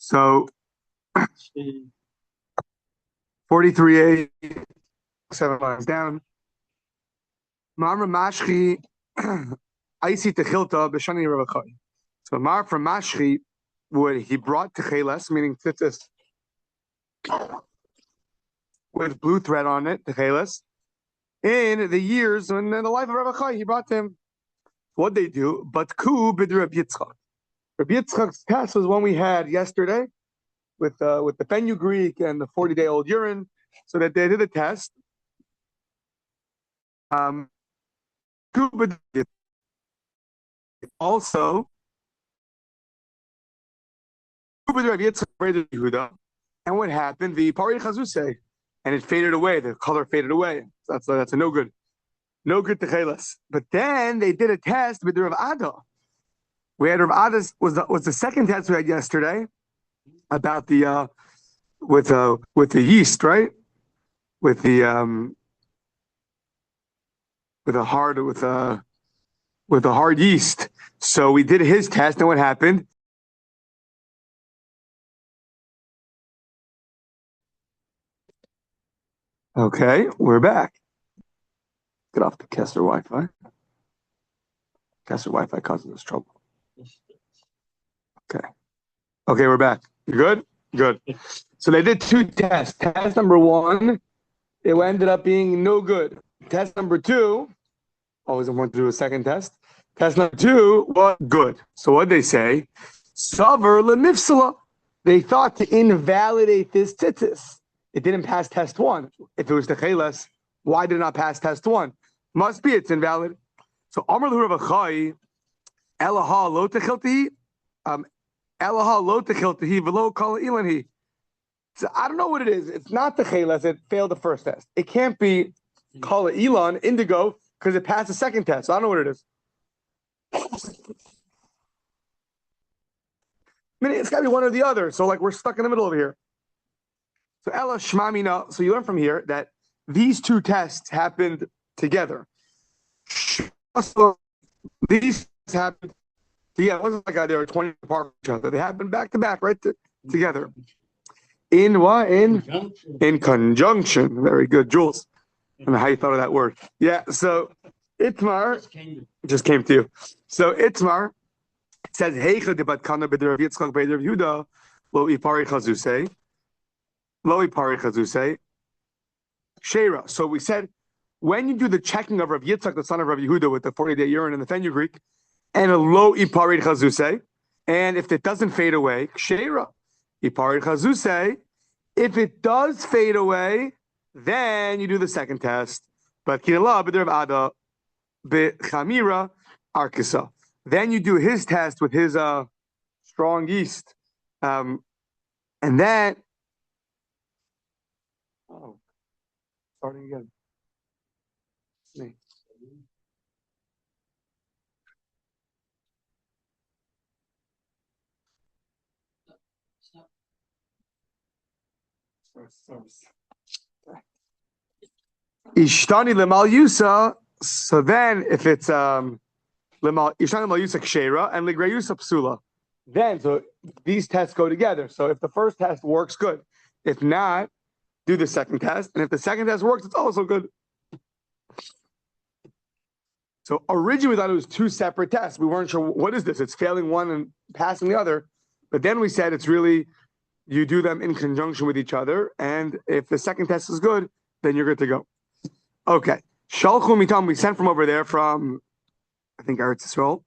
So 43a, 7 lines down. Mamra Mashchi, Aisi Techilta, Beshani Ravachai. So Mar from Mashchi, would he brought Techeles, meaning tzitzis, with blue thread on it, Techeles, in the years when in the life of Ravachai, he brought them. What'd they do? But Ku bid Rabbi Yitzchak. Rabbi Yitzchak's test was one we had yesterday with the fenugreek and the 40-day-old urine, so that they did a test. Also, and what happened? The pari chazuse, and it faded away. The color faded away. That's a no good techeles. But then they did a test with the Rav Ada. We had Rav Ada's was the second test we had yesterday about the with the yeast, right? With the hard yeast. So we did his test, and what happened? Okay, we're back. Get off the Kessler Wi-Fi. Kessler Wi-Fi causes us trouble. Okay, we're back. You good? Good. So they did 2 tests. Test number 1, it ended up being no good. Test number 2, always want to do a second test. Test number 2 was good. So what did they say? Saver lemifsala. They thought to invalidate this tzitzis. It didn't pass test 1. If it was techeles, why did it not pass test 1? Must be it's invalid. So Amar Ravachai, Elaha lo techiltihi, Elaha lo techiltihi v'lo kol ilanhi. So I don't know what it is. It's not techeles. It failed the first test. It can't be kol ilan indigo because it passed the second test. So I don't know what it is. I mean, it's got to be one or the other. So like we're stuck in the middle over here. So Ella Shmamina. So you learn from here that these 2 tests happened together. These tests happened together. It wasn't like they were 20 apart from each other. They happened back to back, right together. In what? In conjunction. Very good, Jules. I don't know how you thought of that word. Yeah. So Itmar just came to you. So Itmar says, "Heicha debat kana b'der Rav Yitzchak b'der Rav Yehuda lo ipari chazusei." Lo ipari chazusei. Sheira. So we said, when you do the checking of Rav Yitzchak, the son of Rav Yehuda, with the 40-day urine and the fenugreek, and a lo ipari chazusei, and if it doesn't fade away, sheira. Ipari chazusei. If it does fade away, then you do the second test. But kinala b'der Rav Ada b'chamira arkisa. Then you do his test with his strong yeast, and then starting again. Me. Ishtani lemal yusa. So then, if it's Ishtani lemal yusa kshera and ligre yusa psula, then so these tests go together. So if the first test works, good. If not, do the second test, and if the second test works, it's also good. So originally we thought it was 2 separate tests. We weren't sure what is this. It's failing one and passing the other. But then we said it's really you do them in conjunction with each other, and if the second test is good, then you're good to go. Okay. Shalchu mitam, we sent from over there from I think Eretz Yisrael,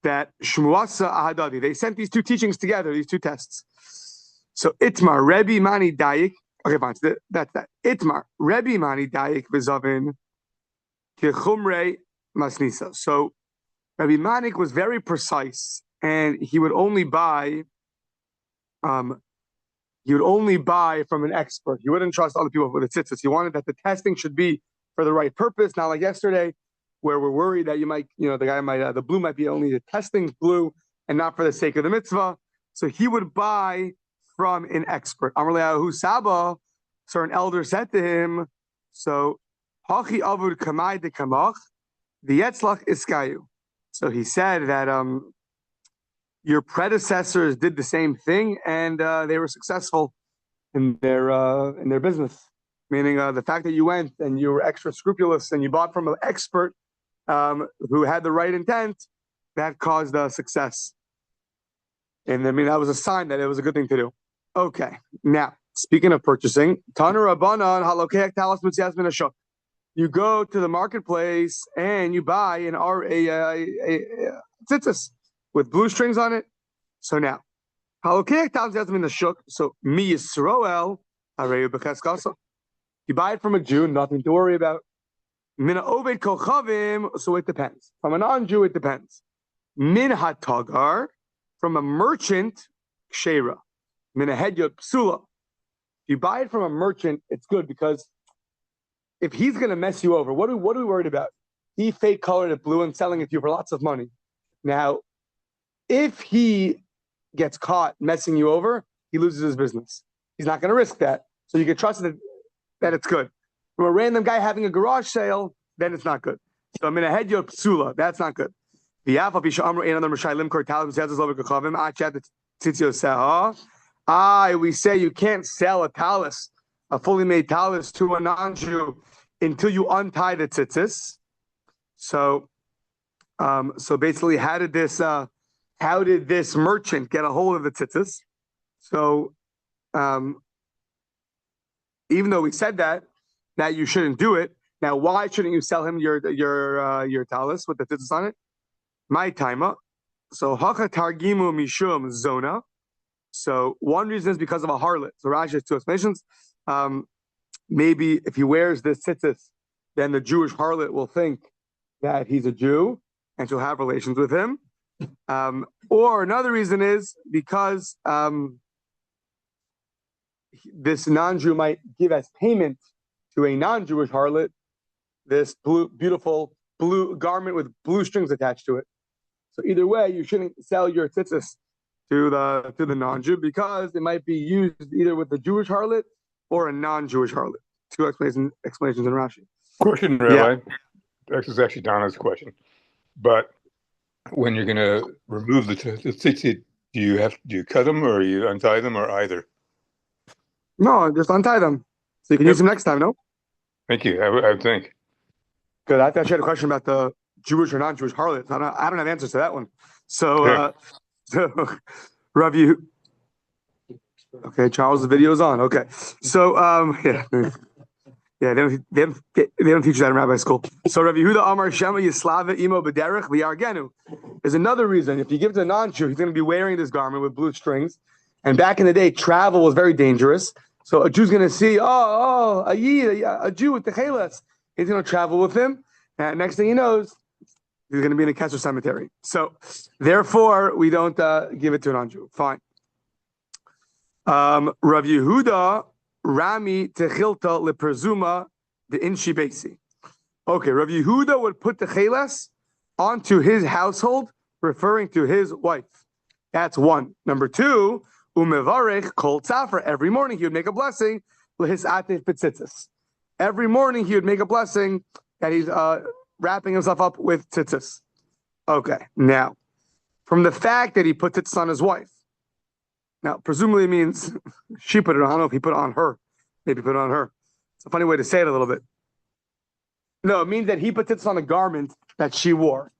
that Shmuasa Ahadadi. They sent these 2 teachings together, these 2 tests. So Itmar, Rebbe Mani Dayik. Okay, fine. So that's that. Itmar, Rebbe Mani Dayik V'Zavin Kichumrei Masnisa. So Rabbi Manik was very precise, and he would only buy from an expert. He wouldn't trust other people with the tzitzis. He wanted that the testing should be for the right purpose, not like yesterday, where we're worried that the blue might be only the testing blue and not for the sake of the mitzvah. So he would buy from an expert. Amar le'ahu Saba, so an elder said to him, so Hachi avud kamai de kamach, the yetzlach iskayu. So he said that your predecessors did the same thing, and they were successful in their business. Meaning, the fact that you went and you were extra scrupulous and you bought from an expert who had the right intent, that caused success. And I mean, that was a sign that it was a good thing to do. Okay, now speaking of purchasing, Tana Rabbanan halokech talis mitzias min hashuk. You go to the marketplace and you buy a tzitzis with blue strings on it. So now, halokech talis mitzias min hashuk. So mi Yisroel areyu b'cheskasa. You buy it from a Jew, nothing to worry about. Min ha'oved kochavim. So it depends. From a non-Jew, it depends. Min hatagar, from a merchant, kshera. Min hahedyot psula. If you buy it from a merchant, it's good because if he's going to mess you over, what are we worried about? He fake colored it blue and selling it to you for lots of money. Now, if he gets caught messing you over, he loses his business. He's not going to risk that. So you can trust that it's good. From a random guy having a garage sale, then it's not good. So I'm in a head your psula. That's not good. We say you can't sell a talus, a fully made talus, to a non-Jew until you untie the tzitzis. So basically, how did this merchant get a hold of the tzitzis? So even though we said that you shouldn't do it, now why shouldn't you sell him your talus with the tzitzis on it? My timer. So hacha targimu mishum zona. So one reason is because of a harlot. So Rashi has two explanations. Maybe if he wears this tzitzis, then the Jewish harlot will think that he's a Jew and she'll have relations with him. Or another reason is because this non-Jew might give as payment to a non-Jewish harlot this beautiful blue garment with blue strings attached to it. So either way, you shouldn't sell your tzitzis to the non-Jew because it might be used either with the Jewish harlot or a non-Jewish harlot. Two explanations in Rashi. Question, Rabbi. Yeah. This is actually Donna's question. But when you're going to remove the tzitzit, do you cut them or you untie them or either? No, just untie them. So you can use them next time, no? Thank you. I would think. Good. I actually had a question about the Jewish or non-Jewish harlots. I don't have answers to that one. So, Rav, okay, Charles' video is on. Okay, so they don't teach that in rabbi school. So Rav Yehuda Amar Shema Yislava Imo B'derech V'Yargenu. There's another reason. If you give it to a non-Jew, he's going to be wearing this garment with blue strings. And back in the day, travel was very dangerous. So a Jew's going to see, a Jew with the chelas. He's going to travel with him. And next thing he knows, he's going to be in a Kesher cemetery. So therefore, we don't give it to a non-Jew. Fine. Rav Yehuda Rami Techilta Leperzuma the Inshi Basi. Okay, Rav Yehuda would put the chelas onto his household, referring to his wife. That's one. Number two, Umevarech Kol Tzafra. Every morning he would make a blessing. His Atef Petzitzis. Every morning he would make a blessing that he's wrapping himself up with tzitzis. Okay, now, from the fact that he put tzitzis on his wife, now, presumably means she put it on. I don't know if he put it on her. Maybe he put it on her. It's a funny way to say it a little bit. No, it means that he put tzitzis on a garment that she wore.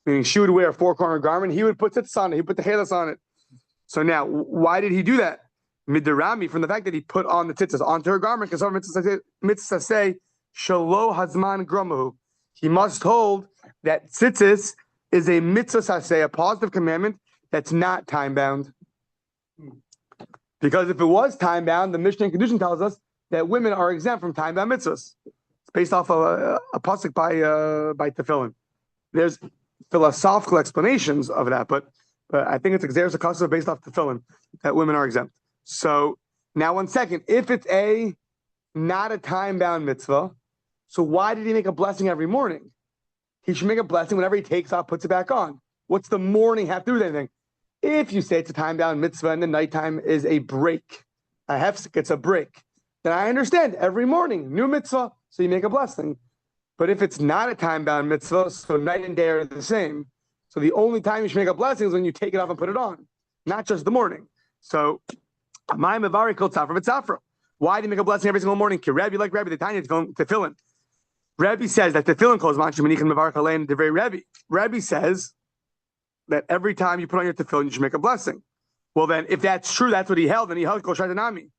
Meaning she would wear a four-corner garment. He would put tzitzis on it. He put the chelas on it. So now, why did he do that? Midirami, from the fact that he put on the tzitzis onto her garment, because some mitzvahs say, Shalo Hazman Gramahu. He must hold that tzitzis is a mitzvah saseh, a positive commandment that's not time-bound. Because if it was time-bound, the Mishnah and Kedushin tells us that women are exempt from time-bound mitzvahs. It's based off of a pasuk by Tefillin. There's philosophical explanations of that, but I think it's Xeris Akasa based off Tefillin that women are exempt. So now 1 second, if it's not a time-bound mitzvah, so why did he make a blessing every morning? He should make a blessing whenever he takes off, puts it back on. What's the morning have to do with anything? If you say it's a time-bound mitzvah and the nighttime is a break, a hefsek, it's a break, then I understand every morning, new mitzvah, so you make a blessing. But if it's not a time-bound mitzvah, so night and day are the same, So the only time you should make a blessing is when you take it off and put it on, not just the morning. So, why do you make a blessing every single morning? Rabbi, like Rabbi, the Tanya is going to tefillin. Rabbi says that tefillin calls manchim menichin mevarich alein devrei Rabbi. Rabbi says that every time you put on your tefillin, you should make a blessing. Well, then, if that's true, that's what he held, and he held kol shaitanami.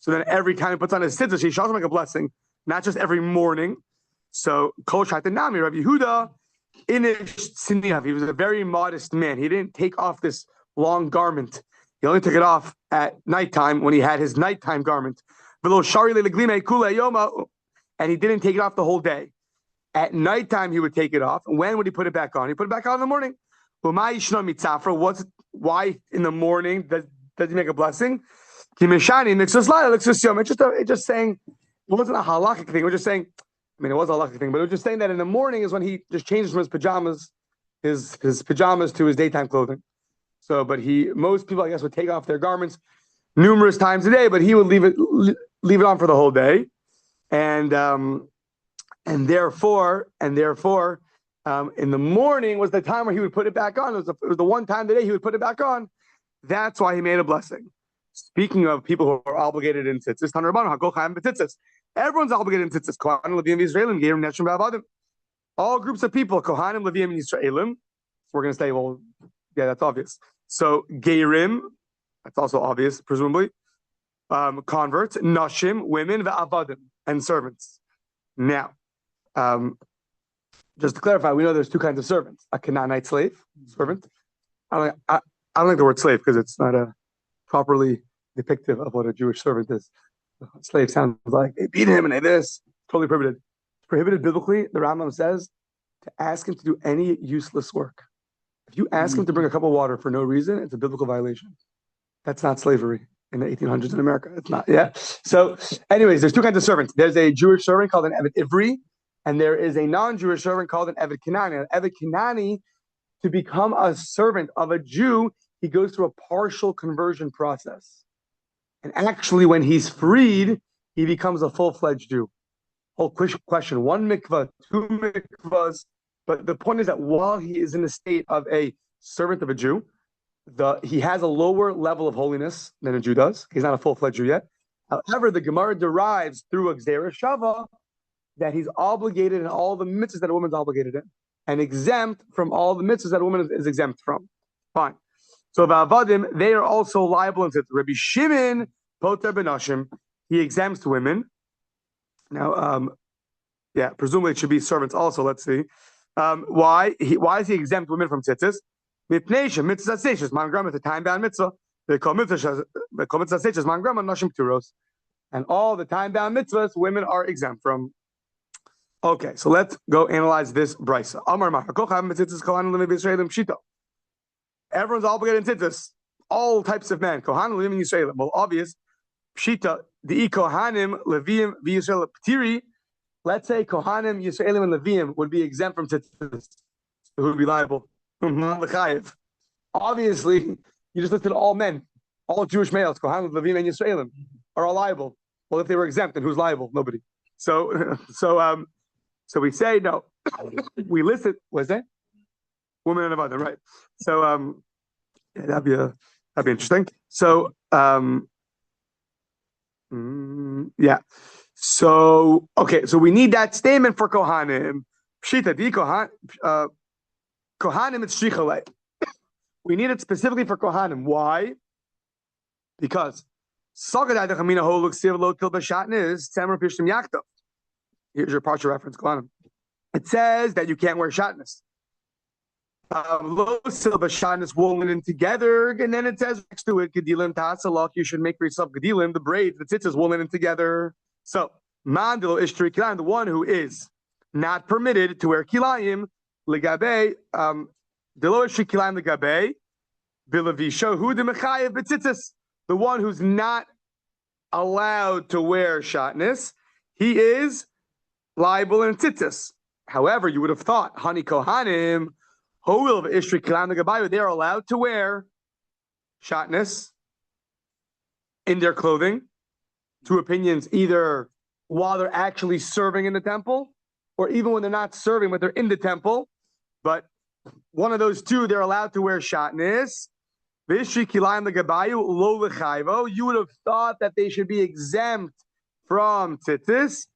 So then every time he puts on his tzitzis, he should also make a blessing, not just every morning. So kol shaitanami, Rabbi Yehuda, inish tziniav. He was a very modest man. He didn't take off this long garment. He only took it off at nighttime when he had his nighttime garment. And he didn't take it off the whole day. At nighttime, he would take it off. When would he put it back on? He put it back on in the morning. Why in the morning does he make a blessing? It's just saying, it wasn't a halakhic thing. We're just saying, I mean, it was a halakhic thing, but it was just saying that in the morning is when he just changes from his pajamas to his daytime clothing. So, but most people, I guess, would take off their garments numerous times a day, but he would leave it on for the whole day, and therefore, in the morning was the time where he would put it back on. It was the one time of the day he would put it back on. That's why he made a blessing. Speaking of people who are obligated in tzitzis, everyone's obligated in tzitzis. Kohanim, Leviim, Yisraelim, Geirim, Neshim, Ba'avadim. All groups of people, Kohanim, Leviim, and Yisraelim. We're going to say, well, yeah, that's obvious. So Geirim, that's also obvious, presumably. Converts, Nashim, women, Va'avadim, and servants. Now, just to clarify, we know there's two kinds of servants: a Canaanite servant. I don't like the word slave because it's not a properly depictive of what a Jewish servant is. A slave sounds like they beat him and they this. Totally prohibited. It's prohibited biblically. The Rambam says to ask him to do any useless work. If you ask him to bring a cup of water for no reason, it's a biblical violation. That's not slavery in the 1800s in America. It's not. Yeah. So, anyways, there's two kinds of servants. There's a Jewish servant called an Eved Ivri, and there is a non-Jewish servant called an Eved Kanani. An Eved Kanani, to become a servant of a Jew, he goes through a partial conversion process. And actually, when he's freed, he becomes a full-fledged Jew. Whole question: one mikvah, two mikvahs. But the point is that while he is in the state of a servant of a Jew, he has a lower level of holiness than a Jew does. He's not a full-fledged Jew yet. However, the Gemara derives through a Gzeira Shava that he's obligated in all the mitzvahs that a woman's obligated in, and exempt from all the mitzvahs that a woman is exempt from. Fine. So the Avadim, they are also liable into Rabbi Shimon Poter Benashim. He exempts women. Now, presumably it should be servants also. Let's see. Why is he exempt women from tzitzis? Mipnei mitzvah seishes man grama, the time-bound mitzvah. They call mitzvah seishes man grama nashim pturos, and all the time-bound mitzvahs women are exempt from. Okay, so let's go analyze this brisa. Amar ma'akocham mitzitzis kohanim l'mei b'Yisraelim pshito. Everyone's obligated in tzitzis. All types of men. Kohanim l'mei Yisraelim. Well, obvious. Pshita the kohanim leviim v'Yisrael ptiri. Let's say Kohanim, Yisraelim, and Leviim would be exempt from tzitzis. Who would be liable? Obviously, you just listed all men, all Jewish males, Kohanim, Leviim, and Yisraelim are all liable. Well, if they were exempt, then who's liable? Nobody. So we say no. We listed. What's that? Women and Avadim, right? So that'd be interesting. So So, okay, so we need that statement for Kohanim. Pshita, di Kohanim, it's shichalei. We need it specifically for Kohanim. Why? Because here's your partial reference, Kohanim. It says that you can't wear shatnez. Low silver shatnez wool linen together, and then it says next to it, gedilim tasalok, you should make for yourself gedilim, the braids, the tzitzis wool linen together. So, mandilo ishtri kilayim, the one who is not permitted to wear kilayim, legabe, delo ishtri kilayim legabe, bilavisho hu de mechayev betzitzis, the one who's not allowed to wear shatnez, he is liable in tzitzis. However, you would have thought, Hani Kohanim, Ho'il v'ishtri kilayim legabe, they are allowed to wear shatnez in their clothing. Two opinions, either while they're actually serving in the temple, or even when they're not serving, but they're in the temple. But one of those two, they're allowed to wear shatnez. You would have thought that they should be exempt from tzitzis.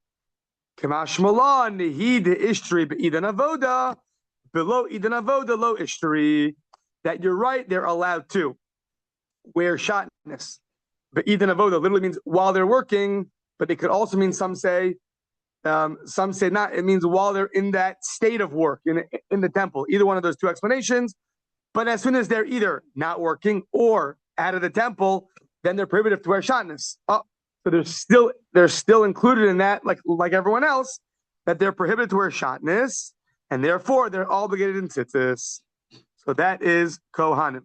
That you're right, they're allowed to wear shatnez. But Eden avoda literally means while they're working, but it could also mean some say not. It means while they're in that state of work in the temple. Either one of those two explanations. But as soon as they're either not working or out of the temple, then they're prohibited to wear shatnez. Oh, so they're still included in that, like everyone else, that they're prohibited to wear shatnez, and therefore they're obligated in tzitzis. So that is Kohanim.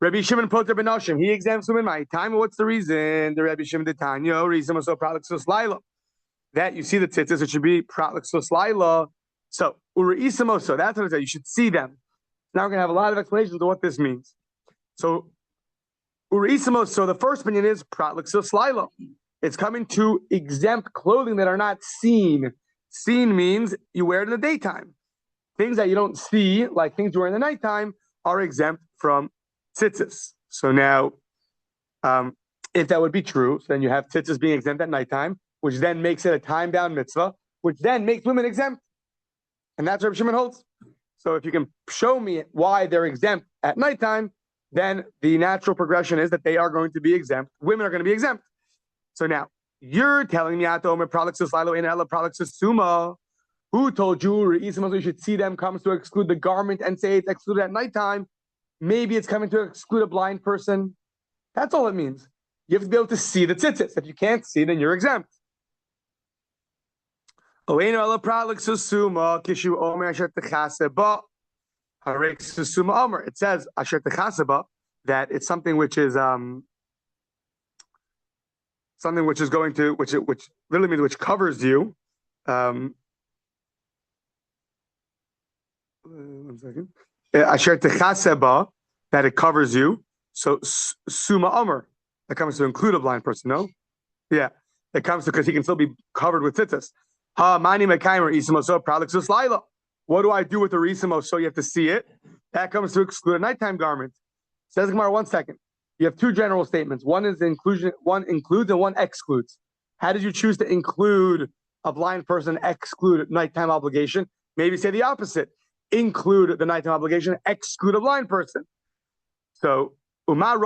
Rabbi Shimon Poter ben Noshim, he exempts women my time. What's the reason? The Rabbi Shimon Detanyo, reason was so pralaxus laila. That you see the tzitzis, it should be pralaxus laila. So uriisimoso, that's what it says. You should see them. Now we're going to have a lot of explanations of what this means. So uriisimoso, so the first opinion is pralaxus laila. It's coming to exempt clothing that are not seen. Seen means you wear it in the daytime. Things that you don't see, like things you wear in the nighttime, are exempt from tzitzis. So now, if that would be true, so then you have tzitzis being exempt at nighttime, which then makes it a time-bound mitzvah, which then makes women exempt. And that's what Rabbi Shimon holds. So if you can show me why they're exempt at nighttime, then the natural progression is that they are going to be exempt. Women are going to be exempt. So now, you're telling me, who told you you should see them comes to exclude the garment and say it's excluded at nighttime? Maybe it's coming to exclude a blind person. That's all it means. You have to be able to see the tzitzis. If you can't see, then you're exempt. It says that it's something which is going to which literally means which covers you. One second. Asher techaseba, that it covers you. So suma omer, that comes to include a blind person. No, yeah, it comes to because he can still be covered with tzitzis. Ha mani mekaymer isimoso pralixus laila. What do I do with the risimo? So you have to see it. That comes to exclude a nighttime garment. Says Gemara. 1 second. You have two general statements. One is inclusion. One includes and one excludes. How did you choose to include a blind person? Exclude nighttime obligation. Maybe say the opposite. Include the nighttime obligation, exclude a blind person. So, a blind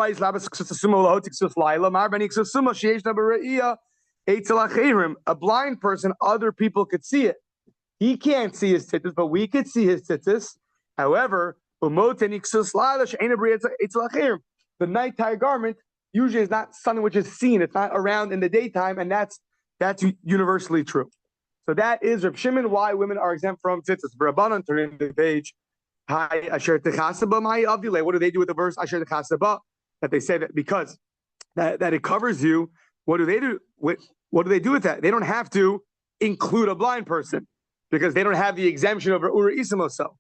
person, other people could see it. He can't see his tzitzis, but we could see his tzitzis. However, the nighttime garment usually is not something which is seen. It's not around in the daytime, and that's universally true. So that is Reb Shimon, why women are exempt from tzitzis. B'Rabbanan, turn the page. Hi, Asher Techasaba, my Avdile. What do they do with the verse Asher Techasaba? That they say that because that it covers you. What do they do? What do they do with that? They don't have to include a blind person because they don't have the exemption over Ura Isimoso.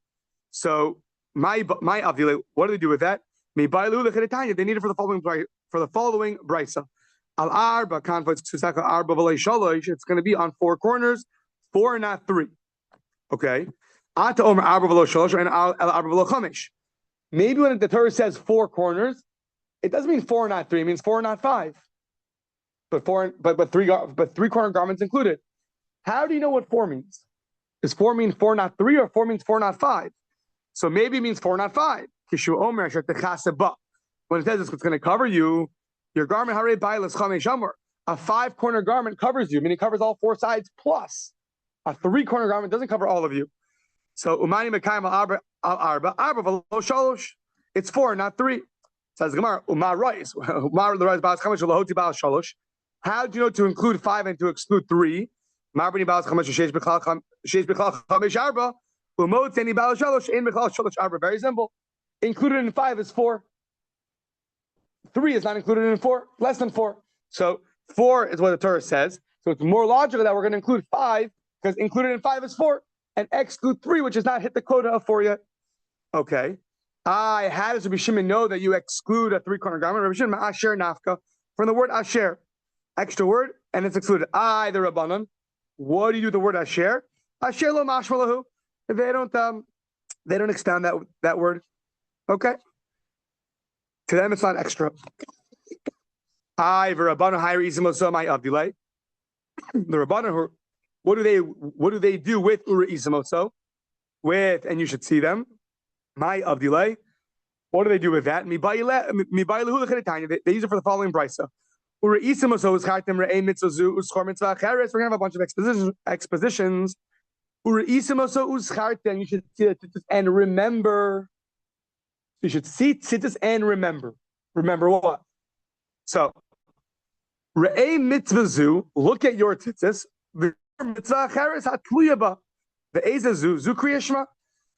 So my Avdile, what do they do with that? They need it for the following brisa. Al arba conflicts tusaka arba v'lei shalosh. It's going to be on 4 corners, 4 not 3. Okay. Ata omer arba v'lo shalosh and al arba v'lo chamesh. Maybe when the Torah says 4 corners, it doesn't mean 4 not 3. It means 4 not 5. But 3 corner garments included. How do you know what 4 means? Does 4 mean 4 not 3 or 4 means 4 not 5? So maybe it means 4 not 5. Kishu omer asher techaseba. When it says it's going to cover you. Your garment, a 5-corner garment covers you. I mean, it covers all 4 sides plus. A 3-corner garment doesn't cover all of you. So, umani mekayim al arba v'lo shalosh. It's 4, not 3. Says Gemara, umar reis. Umar the reis ba'as chamesh v'lohoti ba'as shalosh. How do you know to include 5 and to exclude 3? Mar b'ni ba'as chamesh sheish b'chlal chamesh arba. Umot teni ba'as shalosh ein b'chlal shalosh arba. Very simple. Included in 5 is 4. 3 is not included in 4, less than 4. So 4 is what the Torah says. So it's more logical that we're going to include 5 because included in 5 is 4 and exclude 3, which has not hit the quota of 4 yet. Okay. How does Rabbi Shimon know that you exclude a 3-corner garment? Rabbi Shimon, asher nafka, from the word asher. Extra word, and it's excluded. The Rabbanan. What do you do with the word asher? Asher lo mashmalahu. They don't They don't expound that word. Okay. To them, it's not extra. The Rabbanu, what do they do with Ura Isamoso? And you should see them. My Avdilay. What do they do with that? They use it for the following brisa. We're going to have a bunch of expositions. You should see tzitzis and remember. You should see tzitzis and remember. Remember what? So, re'ei mitzvazu, look at your tzitzis. Mitzvah acheres hatluya ba. Ve'ezazu, zu kriyashma.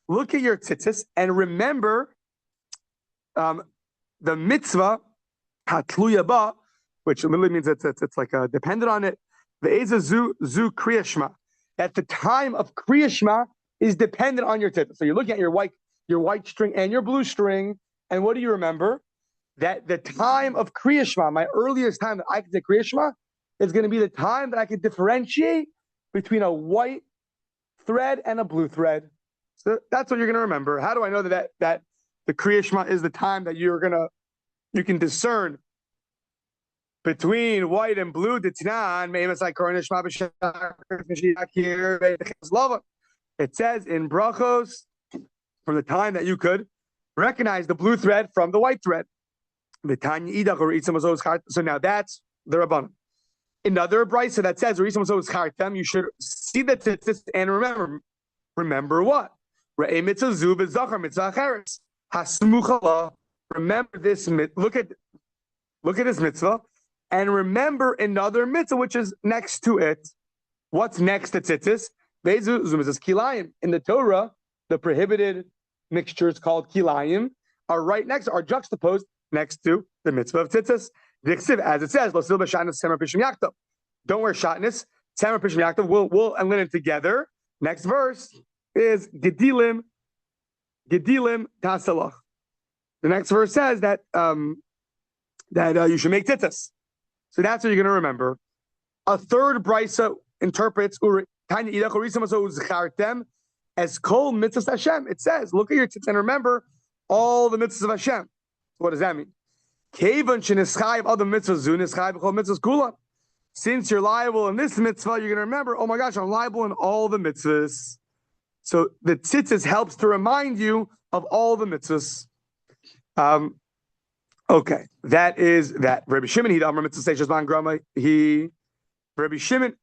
Look at your tzitzis and remember the mitzvah hatluya ba, which literally means it's like dependent on it. Ve'ezazu, zu kriyashma. At the time of kriyashma is dependent on your tzitzis. So you're looking at your white string and your blue string, and what do you remember? That the time of Kriya Shema, my earliest time that I can say Kriya Shema, is going to be the time that I can differentiate between a white thread and a blue thread. So that's what you're going to remember. How do I know that the Kriya Shema is the time that you can discern between white and blue? It says in Brachos, from the time that you could recognize the blue thread from the white thread. So now that's the Rabbanan. Another brisa that says you should see the tzitzis and remember what? Remember this. Look at this mitzvah and remember another mitzvah which is next to it. What's next to tzitzis? In the Torah, the prohibited mixtures called kilayim are juxtaposed next to the mitzvah of tzitzis. As it says, don't wear shatnez. Semer pishim yaktav, wool and linen together. Next verse is gedilim tasalach. The next verse says that you should make tzitzis. So that's what you're going to remember. A third brisa interprets as kol mitzvahs Hashem. It says, look at your tzitzis and remember all the mitzvahs of Hashem. What does that mean? Since you're liable in this mitzvah, you're going to remember, oh my gosh, I'm liable in all the mitzvahs. So the tzitzis helps to remind you of all the mitzvahs. Okay, that is that. Rabbi Shimon, Rabbi Shimon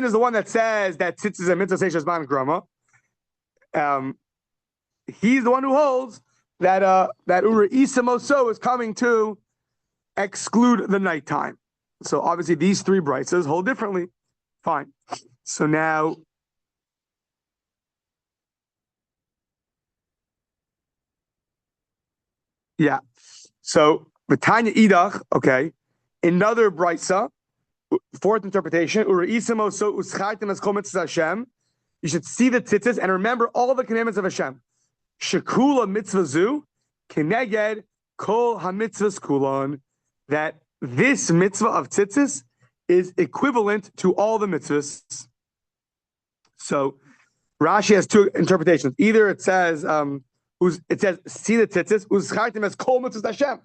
is the one that says that tzitzis and mitzvah seishes man grama. He's the one who holds that Ura Isamoso is coming to exclude the nighttime. So obviously these three brises hold differently. Fine. So now, yeah. So V'tanya idach, okay. Another brisa, fourth interpretation. Ura Isamoso uschaitim as kol mitzvahs Hashem. You should see the tzitzis and remember all the commandments of Hashem. Shekula mitzvah zu, keneged kol hamitzvahs kulon. That this mitzvah of tzitzis is equivalent to all the mitzvahs. So Rashi has two interpretations. Either it says, see the tzitzis, uschaitim as kol mitzvahs Hashem.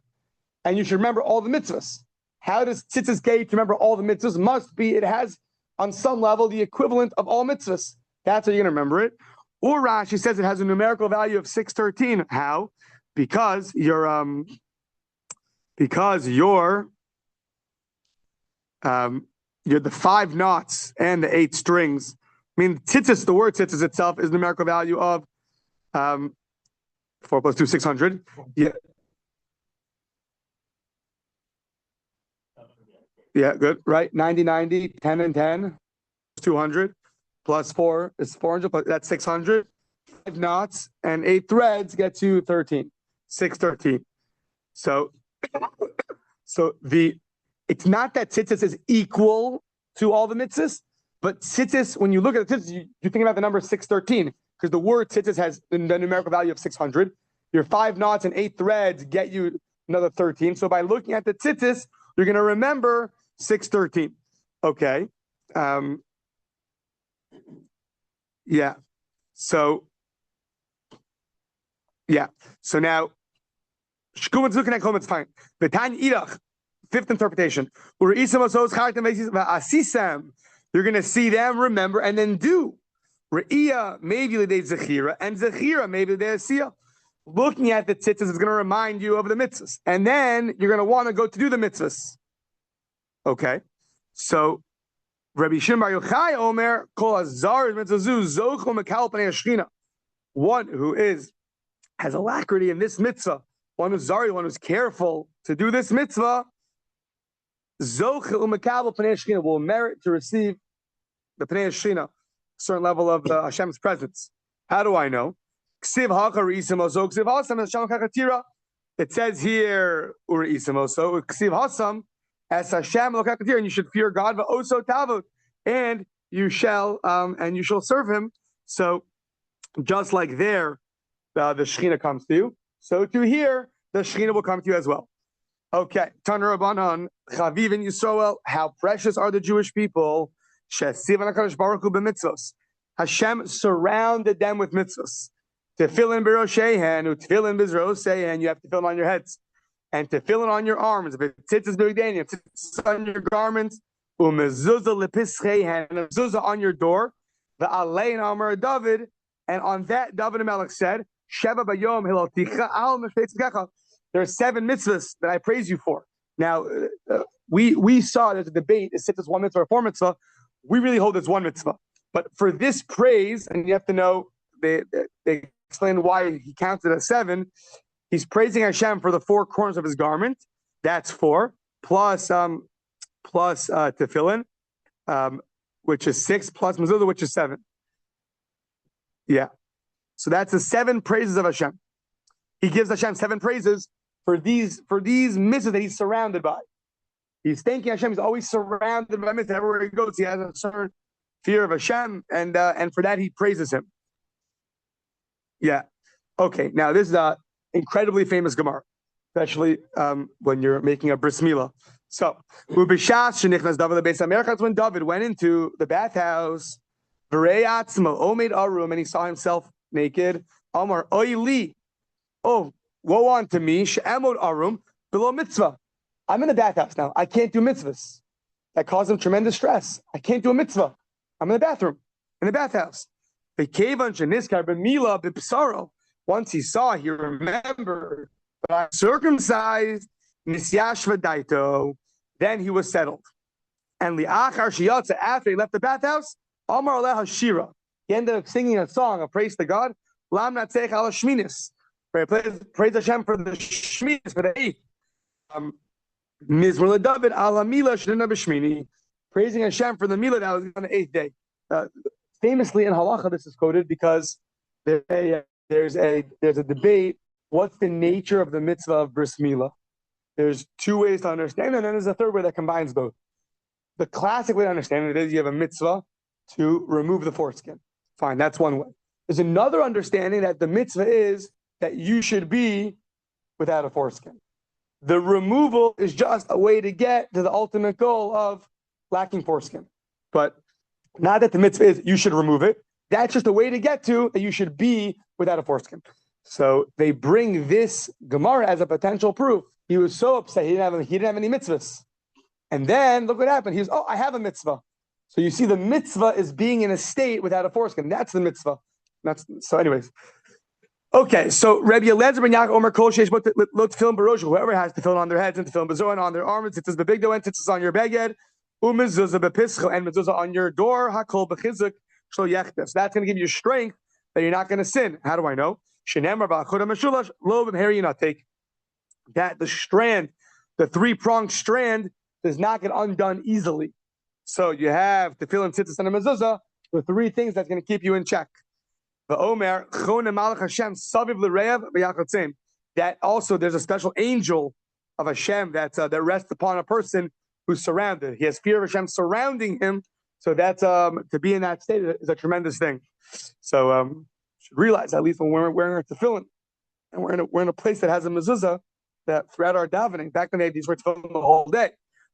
And you should remember all the mitzvahs. How does tzitzis get you to remember all the mitzvahs? Must be, it has on some level the equivalent of all mitzvahs. That's how you're going to remember it. Or Rashi says it has a numerical value of 613. How? Because you're the 5 knots and the 8 strings. I mean, tzitzis, the word tzitzis itself is numerical value of 4 plus 2, 600. Yeah. Yeah, good. Right. 90, 90, 10 and 10, 200. Plus 4 is 400, but that's 600. 5 knots and 8 threads get you 13. 613. So it's not that tzitzis is equal to all the mitzvahs, but tzitzis, when you look at the tzitzis, you think about the number 613, because the word tzitzis has the numerical value of 600. Your 5 knots and 8 threads get you another 13. So by looking at the tzitzis, you're going to remember 613. Okay. Yeah. So Yeah. So now, it's fine. Fifth interpretation. You're going to see them, remember, and then do. Re'iyah, maybe they zechira, and zechira, maybe they asiyah. Looking at the tzitzis is going to remind you of the mitzvahs. And then you're going to want to go to do the mitzvahs. Okay. So, Rabbi Shimon Bar Yochai Omer, Kol Azar Mitzvazu, Zochel Mekal Pnei Hashchina. One who has alacrity in this mitzvah, one who's zari, one who's careful to do this mitzvah, Zochel Mekal Pnei Hashchina will merit to receive the Pnei Hashchina, a certain level of Hashem's presence. How do I know? It says here, Uri Isimoso, Ksiv Hasam, as Hashem Lokakatir, and you should fear God, but also Tavot, and you shall serve Him. So, just like there, the Shekhinah comes to you, so to here, the Shekhinah will come to you as well. Okay, Taner Rabbanan, Chaviv in Yisrael, how precious are the Jewish people? Shesiv HaKadosh Baruch Hu b'mitzvos. Hashem surrounded them with mitzvos. Tefillin b'rosheihen, utefillin b'zroseihen, you have to fill it on your heads. And to fill it on your arms, if it's tzitzis b'ydayin, if it's on your garments, umezuzah lepischeihen, and a mezuzah on your door, the alein amar David, and on that David HaMelech said, Sheva bayom hilalticha al meshpetzkecha. There are 7 mitzvahs that I praise you for. Now, we saw there's a debate, is tzitzis 1 mitzvah or 4 mitzvah? We really hold it's 1 mitzvah. But for this praise, and you have to know, they explain why he counted as 7. He's praising Hashem for the 4 corners of his garment. That's 4 plus tefillin, which is 6 plus mezuzah, which is 7. Yeah, so that's the 7 praises of Hashem. He gives Hashem 7 praises for these mitzvahs that he's surrounded by. He's thanking Hashem. He's always surrounded by mitzvahs. Everywhere he goes, he has a certain fear of Hashem, and for that he praises him. Yeah. Okay. Now this is a incredibly famous Gemara, especially when you're making a bris milah. So, when David went into the bathhouse, and he saw himself naked, Amar Oili, oh, woe unto me, she'emod arum below mitzvah. I'm in the bathhouse now. I can't do mitzvahs. That caused him tremendous stress. I can't do a mitzvah. I'm in the bathroom, in the bathhouse. Once he saw, he remembered, but I'm circumcised, then he was settled. And after he left the bathhouse, Amar Aleh Hashira, he ended up singing a song of praise to God. Lam Natzech Ala Shminis. Praise Hashem for the Shminis, for the 8th. Mizmor LeDavid Ala Mila Shedina B'Shmini. Praising Hashem for the Mila that was on the 8th day. Famously in Halacha, this is quoted because there's a debate. What's the nature of the mitzvah of bris milah? There's 2 ways to understand it, and then there's a 3rd way that combines both. The classic way to understand it is you have a mitzvah to remove the foreskin. Fine, that's one way. There's another understanding that the mitzvah is that you should be without a foreskin. The removal is just a way to get to the ultimate goal of lacking foreskin. But not that the mitzvah is you should remove it. That's just a way to get to that you should be without a foreskin. So they bring this Gemara as a potential proof. He was so upset he didn't have any mitzvahs. And then look what happened. He was, I have a mitzvah. So you see the mitzvah is being in a state without a foreskin. That's the mitzvah. So anyways. Okay, so Rabbi Eliezer ben Yaakov Omer Kol Sheish Lo Tefillin B'Rosh, whoever has tefillin on their heads and tefillin b'zoin on their arms, it says b'bigdo and it says on your beged, umezuzah b'pischa and mezuzah on your door, hakol b'chizuk shlo yechtes. That's going to give you strength that you're not going to sin. How do I know? Shenemar ba'achoda meshulash lo b'mheri yinatek. That the strand, the 3-pronged strand, does not get undone easily. So you have tefillin, tzitzis, and a mezuzah, the 3 things that's going to keep you in check. That also there's a special angel of Hashem that rests upon a person who's surrounded. He has fear of Hashem surrounding him. So that's to be in that state is a tremendous thing. So you should realize, at least when we're wearing our tefillin and we're in a place that has a mezuzah, that throughout our davening, back then they had these words tefillin the whole day.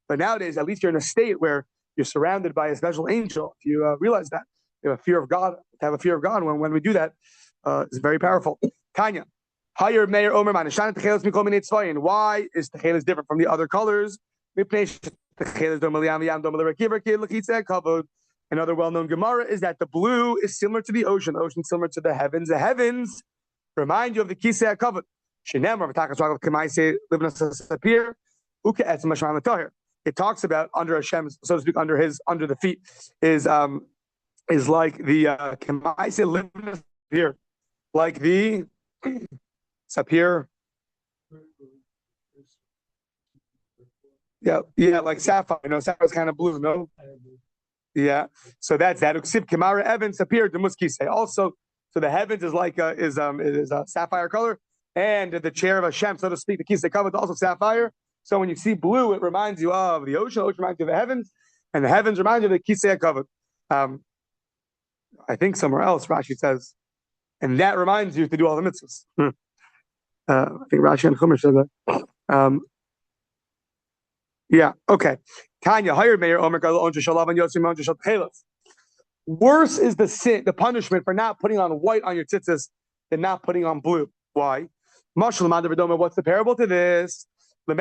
But nowadays, at least you're in a state where you're surrounded by a special angel. If you realize that. You have a fear of God. To have a fear of God when we do that is very powerful. Tanya, Higher Mayor Omer Manishan Techelis Mikol Minei Tzvayin. Why is Techelis different from the other another well-known Gemara is that the blue is similar to the ocean. The ocean is similar to the heavens. The heavens remind you of the Kisei HaKavod. It talks about under Hashem, so to speak, under the feet is like the Kemaise Livnus here, like the Sapir. Yeah, like sapphire. Sapphire is kind of blue, no? Yeah. So that's that. Uksib Kamara Evan Sapir Demuskise. Also, so the heavens is like is a sapphire color, and the chair of Hashem, so to speak, the Kisei HaKavod is also sapphire. So when you see blue, it reminds you of the ocean. The ocean reminds you of the heavens, and the heavens remind you of the Kisei HaKavod. I think somewhere else Rashi says, and that reminds you to do all the mitzvahs. I think Rashi and Chumash said that. Yeah, okay. Tanya, hired Mayor Omer Gadol Onja Shalav and Yosim Onja Shal Techelis. Worse is the sin, the punishment for not putting on white on your tzitzis than not putting on blue. Why? What's the parable to this? He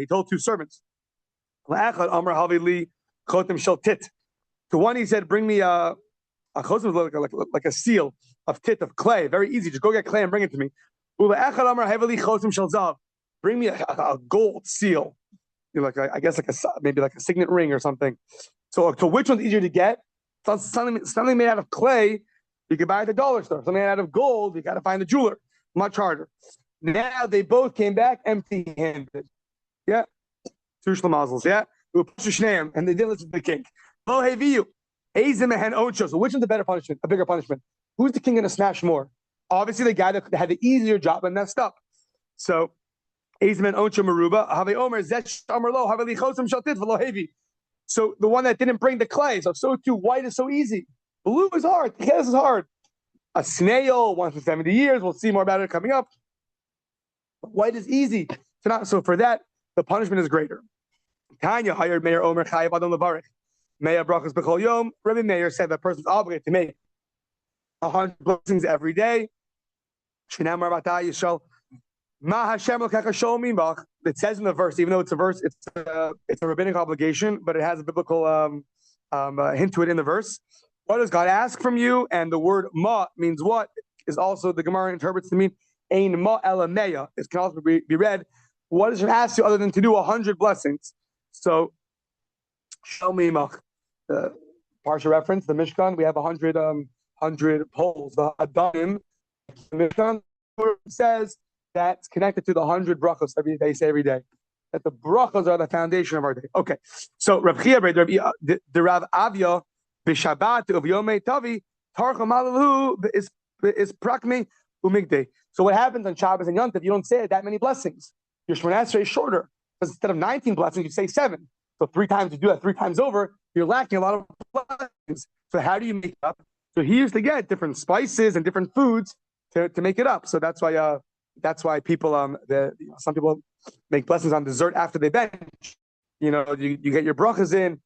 told two servants. To one he said, bring me a chosim, like a seal of tit, of clay. Very easy. Just go get clay and bring it to me. Bring me a gold seal. I guess maybe like a signet ring or something. So which one's easier to get? Something made out of clay, you can buy at the dollar store. Something made out of gold, you got to find a jeweler. Much harder. Now they both came back empty-handed. Yeah. Two shlamazels. Yeah. And they didn't listen to the king. So which one's the better punishment? A bigger punishment? Who's the king going to smash more? Obviously, the guy that had the easier job and messed up. So, so the one that didn't bring the clay, so too, white is so easy. Blue is hard. Yes is hard. A snail, once in 70 years, we'll see more about it coming up. White is easy. So for that, the punishment is greater. Tanya hired Mayor Omer Chayav Adam Levarich. Mayor Brachas B'chol Yom. Rabbi Meir said that person's obligated to make 100 blessings every day. Shinamar Batay Yishal. It says in the verse, even though it's a verse, it's a rabbinic obligation, but it has a biblical hint to it in the verse. What does God ask from you? And the word ma means what is also the Gemara interprets to mean ein ma elameya. It can also be read. What does it ask you other than to do 100 blessings? So, show me mach. The partial reference, the Mishkan, we have 100 poles. The Adamim, the Mishkan says that's connected to the 100 brachos they say every day. That the brachos are the foundation of our day. Okay, so Rav Chia, the Rav Avya, b'Shabbat of Yomei Tavi, Tarcham Alalu is Prakmi Umigdei. So what happens on Shabbos and Yom Tov? You don't say that many blessings. Your Shmoneh Esrei is shorter because instead of 19 blessings, you say 7. So 3 times you do that 3 times over, you're lacking a lot of blessings. So how do you make it up? So he used to get different spices and different foods to make it up. So that's why people some people make blessings on dessert after they bench. You get your brachas in.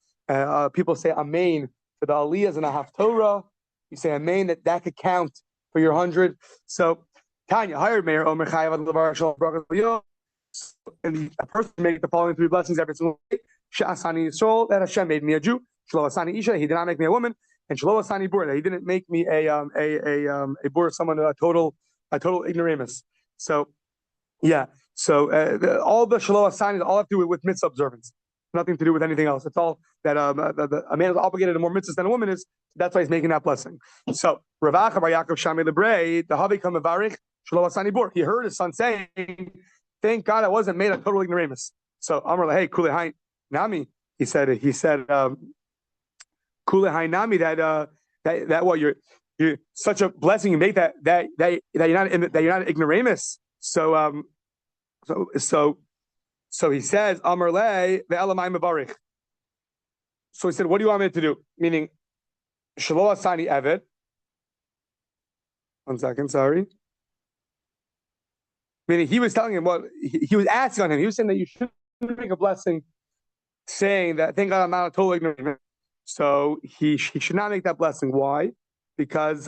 People say amen for the aliyahs and a haftorah. You say amen that could count for your 100. So Tanya hired Mayor Omer Chayav Ad Levar Shal Brachas. And a person make the following 3 blessings every single day. Sha'asani Yisrael, that Hashem made me a Jew. Shlo Asani Isha, he did not make me a woman. And Shlo Asani Bur, that he didn't make me a bur, someone a total ignoramus. So yeah. So all the Shlo Asani all have to do with mitzvah observance. Nothing to do with anything else. It's all that a man is obligated to more mitzvahs than a woman is. That's why he's making that blessing. So Ravacha Bar Yaakov Shami Lebrei, the Havi Kam Mevarich, Shlo Asani Bur. He heard his son saying, "Thank God I wasn't made a total ignoramus." So Amar like, "Hey, Kulei Hai Nami," he said, Kulei Hai Nami, that what you're such a blessing. You make that you're not an ignoramus. So he says, Amar Le ve'elamai mevarich. So he said, "What do you want me to do?" Meaning, Shelo Asani Eved. 1 second, sorry. Meaning he was telling him he was asking on him. He was saying that you shouldn't make a blessing saying that thank God I'm not a total ignorant. So he should not make that blessing. Why? Because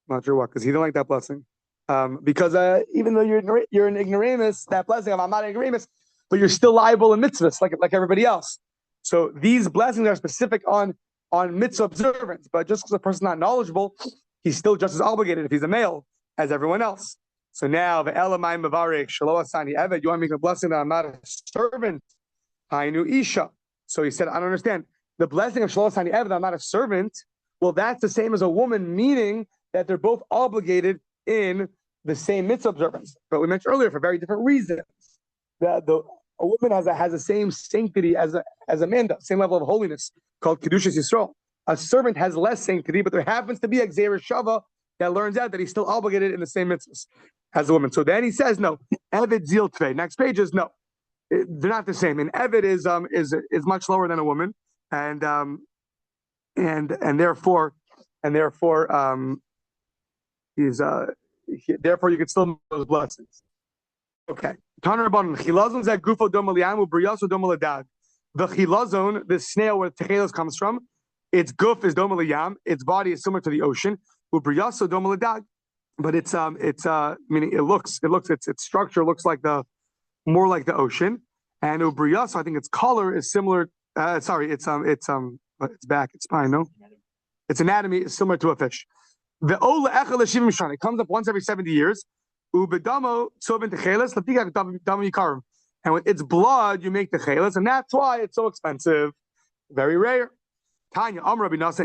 Not sure what, because he didn't like that blessing. Because even though you're an ignoramus, that blessing of I'm not an ignoramus, but you're still liable in mitzvahs like everybody else. So these blessings are specific on mitzvah observance. But just because a person's not knowledgeable, he's still just as obligated if he's a male as everyone else. So now the elamai mavarek shelo asani eved. You want to make a blessing that I'm not a servant? Hainu isha. So he said, I don't understand. The blessing of shelo asani eved, I'm not a servant. Well, that's the same as a woman, meaning that they're both obligated in the same mitzvah observance. But we mentioned earlier for very different reasons. That a woman has the same sanctity as a man does, same level of holiness called kedushas Yisrael. A servant has less sanctity, but there happens to be a Gzeira Shava that learns out that he's still obligated in the same mitzvahs as a woman. So then he says, no, Eved Zil Tvei. Next page is no, they're not the same. And Eved is much lower than a woman, and therefore therefore you can still make those blessings. Okay. The chilazon, the snail where techelos comes from, its guf is doma liyam, its body is similar to the ocean. Ubriyaso doma ladag, but it's meaning its structure looks like more like the ocean, and ubriyaso, I think its color is similar. Its back, its spine, no, its anatomy is similar to a fish. The ola echel l'shivim shana, it comes up once every 70 years. Ubedamo tzovin techeles latigach dam yikarim. And with its blood, you make the chelas, and that's why it's so expensive. Very rare. Tanya, Rabbi Nasa,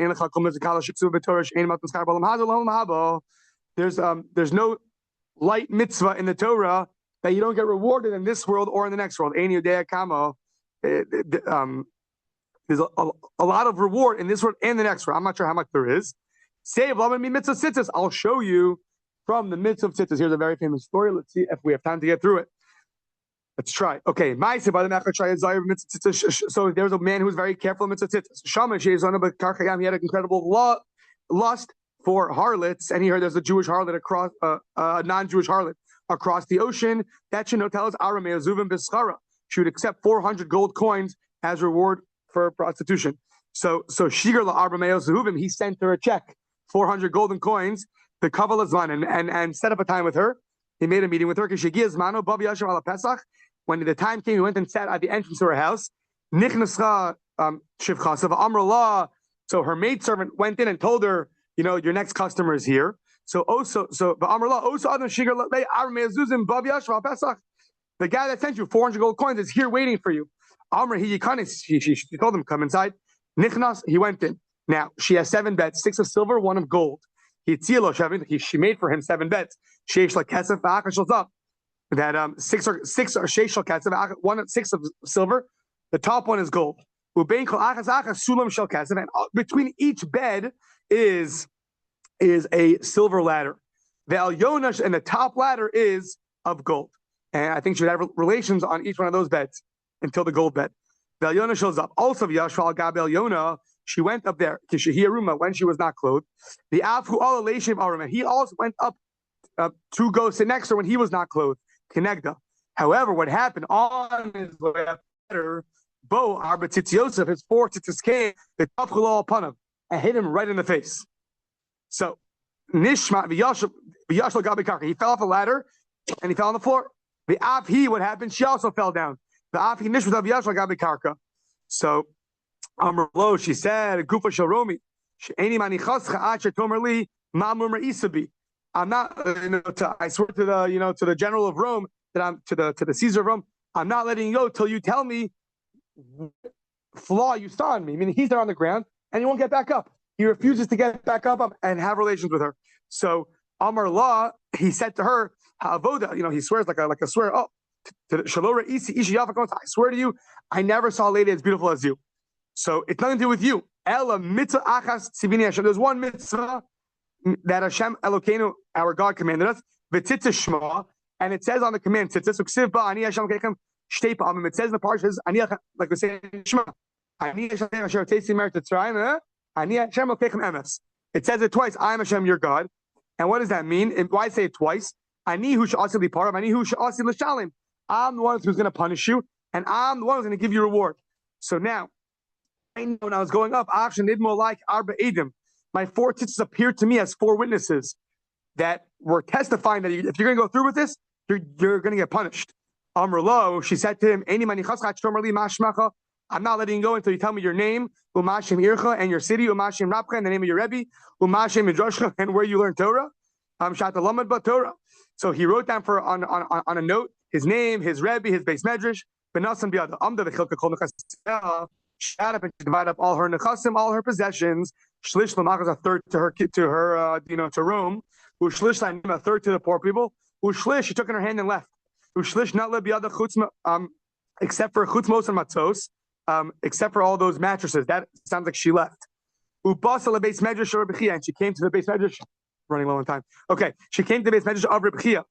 there's no light mitzvah in the Torah that you don't get rewarded in this world or in the next world. There's a lot of reward in this world and the next world. I'm not sure how much there is. I'll show you from the mitzvah of tzitzis. Here's a very famous story. Let's see if we have time to get through it. Let's try. Okay. So there's a man who was very careful in mitzvah tzitzis. He had an incredible lust for harlots, and he heard there's a Jewish harlot across a non-Jewish harlot across the ocean. That should tell us she would accept 400 gold coins as reward for prostitution. So Shiger la'arbameo zehuvim, he sent her a check, 400 golden coins, the Kabbalah Zman, and set up a time with her. He made a meeting with her. When the time came, he went and sat at the entrance to her house. So her maidservant went in and told her, your next customer is here. The guy that sent you 400 gold coins is here waiting for you. She told him, come inside. He went in. Now, she has 7 beds, 6 of silver, 1 of gold. She made for him 7 beds. That 6 or 6 of silver. The top one is gold. And between each bed is a silver ladder. The Elyonash and the top ladder is of gold. And I think she would have relations on each one of those beds until the gold bed. The Elyonash shows up. Also, Yashval Gab Elyona, she went up there, Kishahiruma, when she was not clothed. The Afu Ala Leishiv Arama, he also went up to go sit next to her when he was not clothed. Kenegda. However, what happened on his way up there, Bo Arba Tzitz Yosef, his 4 tzitzis came, they tafchul upon him and hit him right in the face. So Nishma V'yashal Gabi Karka, he fell off a ladder and he fell on the floor. The Afi, what happened? She also fell down. The Afi Nishma V'yashal Gabi Karka. So Amrlo, she said, Gufa Shalromi, She'eni Manichascha Acha Tomerli Ma'mur Isabi. I'm not, I swear to the general of Rome that I'm to the Caesar of Rome. I'm not letting you go till you tell me what flaw you saw in me. I mean, he's there on the ground and he won't get back up. He refuses to get back up and have relations with her. So Amar La, he said to her, Ha'avoda, he swears like a swear. Oh, to Shalora Isi Ishi Yafakot, I swear to you, I never saw a lady as beautiful as you. So it's nothing to do with you. Ela mitzvah achas tzivini Hashem. There's one mitzvah that Hashem Elokeinu, our God, commanded us, v'tzitzis shma, and it says on the command, tzitzis, uksiv ba, ani Hashem keichem, shtei pa'amim. It says in the parsha, ani, like we say, shma, ani Hashem asher teisi mer tetzrayim, ani Hashem keichem emes. It says it twice, I am Hashem, your God. And what does that mean? Why say it twice? Ani hu she'asi li parav, ani hu she'asi l'shalim. I'm the one who's going to punish you, and I'm the one who's going to give you reward. So now, I know when I was going up, my 4 tzitzis appeared to me as 4 witnesses. that were testifying that if you're going to go through with this, you're going to get punished. Amrlo, she said to him, I'm not letting you go until you tell me your name, Umashim Ircha, and your city, Umashim Rapcha, and the name of your Rebbe, Umashim Midrashcha, and where you learn Torah. Shatalamad Ba Torah. So he wrote down on a note his name, his Rebbe, his base medrash. Benasan Biada Amda Vechilka Kol Nechasah. She got up and she divided up all her nechasim, all her possessions. Shlish Lamach, a third to her to Rome. Ushlish Lanim, a third to the poor people. Ushlish, she took in her hand and left. Ushlish not lebiada chutzma, except for chutzmos and matzos, except for all those mattresses. That sounds like she left. Ubasa lebeis medrash of Rebbe Chia, and she came to the base medrash. Running low on time. Okay, she came to the base medrash of Rebbe Chia.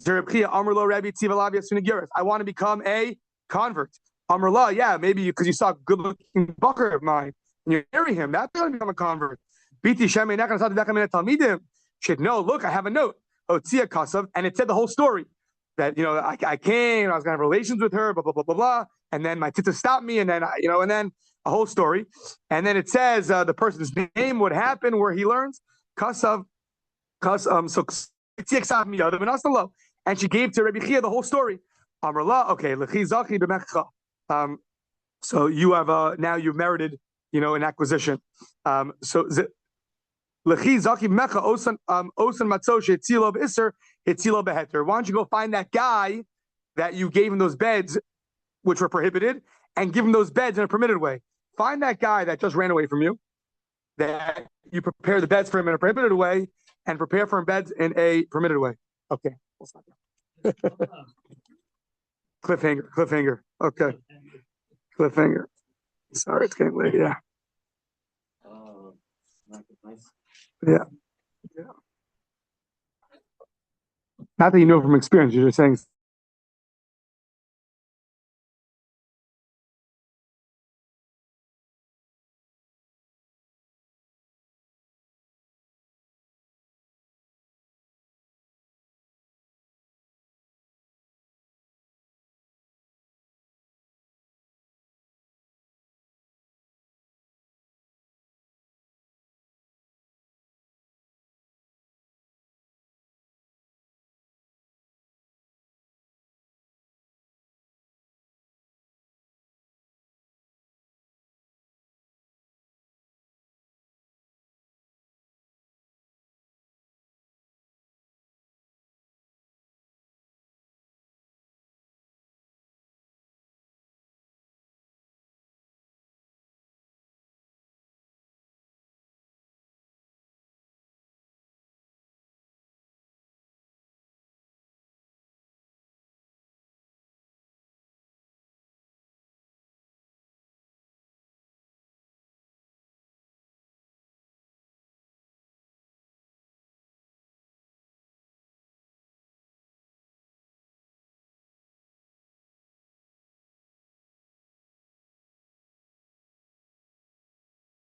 Rebbe Chia, Amrlo Rabbi Tziva Lavi Asunigiris. I want to become a convert. Amrullah, yeah, maybe because you saw a good-looking bucker of mine and you marry him. That's going to become a convert. Biti Shemei Talmidim. She said, no, look, I have a note. Otzia Kasav, and it said the whole story. That, I came, I was going to have relations with her, blah, blah, blah, blah, blah. And then my tita stopped me, and then, and then a whole story. And then it says the person's name, what happened, where he learns. Kasav, so and she gave to Rebbe Chia the whole story. Amrullah, okay, Lechi Zachi B'Mechcha. So you have now you've merited, an acquisition. So Lechi Zaki Mecha Osan Matzosh Etzilo B'Isser Etzilo B'Heter. Why don't you go find that guy that you gave him those beds, which were prohibited, and give him those beds in a permitted way. Find that guy that just ran away from you, that you prepare the beds for him in a prohibited way, and prepare for him beds in a permitted way. Okay, we'll stop there. Cliffhanger. Okay. Cliffhanger. Sorry, it's getting late. Yeah. Yeah. Not that you know from experience, you're just saying